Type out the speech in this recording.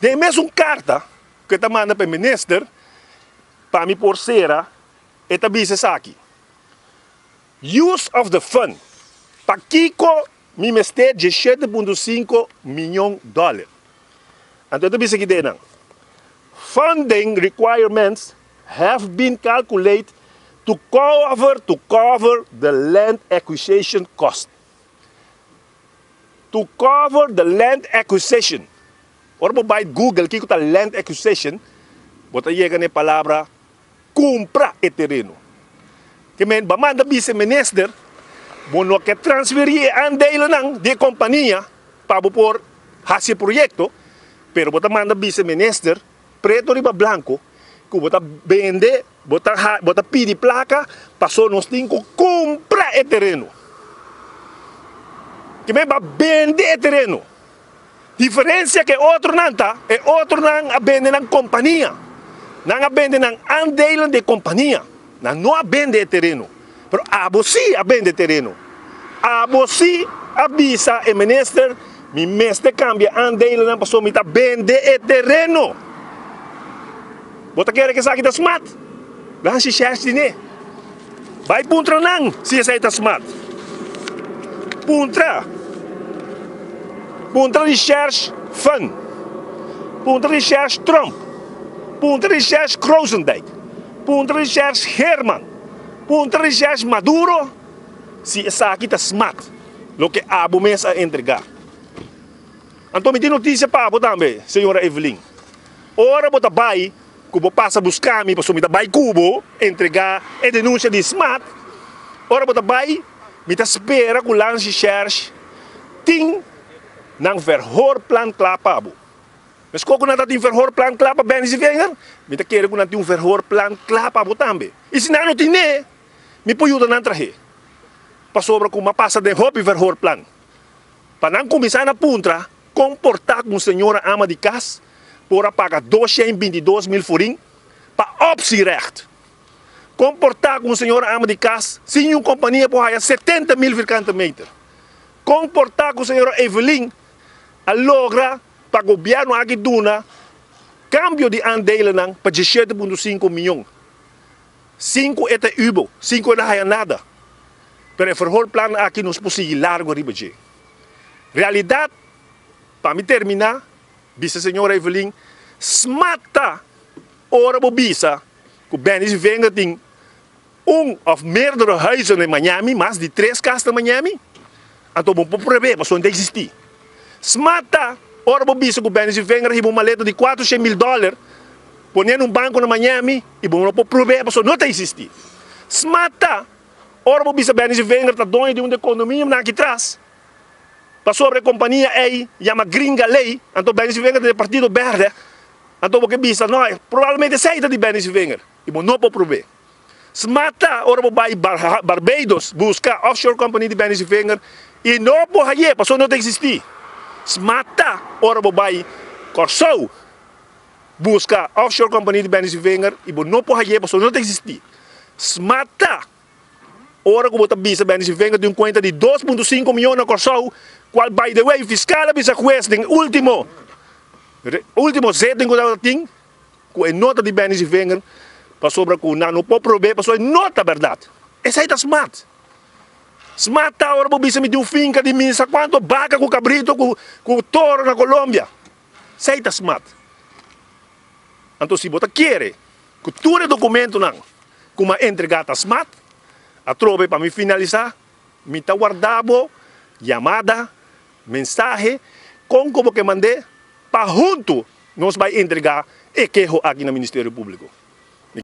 Tem mesmo carta que está manda para o ministro, para me por cera, e está aqui. Use of the fund. Para Kiko, me meste 17,5 milhões de dólares. Então, está aqui dentro. Funding requirements have been calculated to cover the land acquisition cost. To cover the land acquisition. Ora by Google, que está land acquisition, bota aí a palavra compra o terreno. Que men manda vice-minister, bono que transferir andeilan de companhia para por fazer projeto, pero bota manda vice-minister preto riba blanco, que bota vende, bota pide placa, passou nos tinco compra o terreno. Que men va vender o terreno. Diferença que outro não está, é outro não a vende na companhia. Não a vende na andeilan de companhia. Não a vende o terreno. Mas a você a vende o terreno. A você avisa o ministro, me mestre cambia andeilan para me vende o terreno. Bota quer que saque da smart. Lá se chefe ne. Vai puntra não, se sai da smart. Puntra recherche Fun, puntra recherche Trump, puntra recherche Kroosendijk, puntra recherche Herman, puntra recherche Maduro, se essa aqui está smart, lo que a mesa a entregar. Então me tem notícia para você também, senhora Evelyn. Ora você vai, que passa a buscar-me, para você vai cubo, entregar a denúncia de smart. Ora você vai, me espera que o lance recherche, tem nang verhoorplan klapabo. Mas kung natin verhoorplan klapa ben Sevinger, mita kere kung natin verhoorplan klapabo tambe. Isinano tine, mi puyuda nan trahe. Pasobra kung mapasa de hopi verhoorplan. Panang kumisana puntra, comportar com senhora ama de casa, por pagar 222.000 furing, pa opsierecht. Comportar com senhora ama de casa, sem uma companhia por aí 70.000 vierkante meter. Comportar com senhora Evelyn, a logra para o governo aqui duna cambio de andelen para 17,5 milhões. 5 é ubo, 5 não é nada. Pero o verhoorplan aqui nos possível largo riba de. Realidade, para me terminar, bisa senhora Evelyn, smata ora bobisa, que o Sevinger tem of meerdere huizen in Miami, mais de 3 casas em Miami. Então, vamos provar, mas não existe. Smata, ora bobisa que o Sevinger tem uma maleta de 400 mil dólares, ponendo um banco na Miami, e vamos provar, mas não existe. Smata, ora bobisa que o Sevinger está dono de uma economia aqui atrás. Para sobre a companhia aí, chama gringa lei, então o Sevinger tem partido verde, então o que bisa, não, provavelmente saída de Sevinger, e vamos não provar. Smata, ora vai Barbados, busca offshore company de Sevinger, e não pode ir, porque não existe. Smata, ora vai Corsou, busca offshore company de Sevinger, e não pode ir, porque não existe. Smata, ora que você bisa Sevinger tem conta de 2,5 milhões na Corsou, qual, by the way, fiscal bisa juez tem último setting que ela tem, com a nota de Sevinger, para sobre que não pode provar, para sobre nota verdade. Essa é a smart. Smart agora para bisa me de finca de mim, sabe quanto vaca com cabrito, com toro na Colômbia. Essa é a smart. Então se você quer que todo o documento não, como entregado a smart, a trobe para me finalizar, me está guardado, chamada, mensagem, como que mandei, para junto nós vai entregar e queijo aqui no Ministério Público.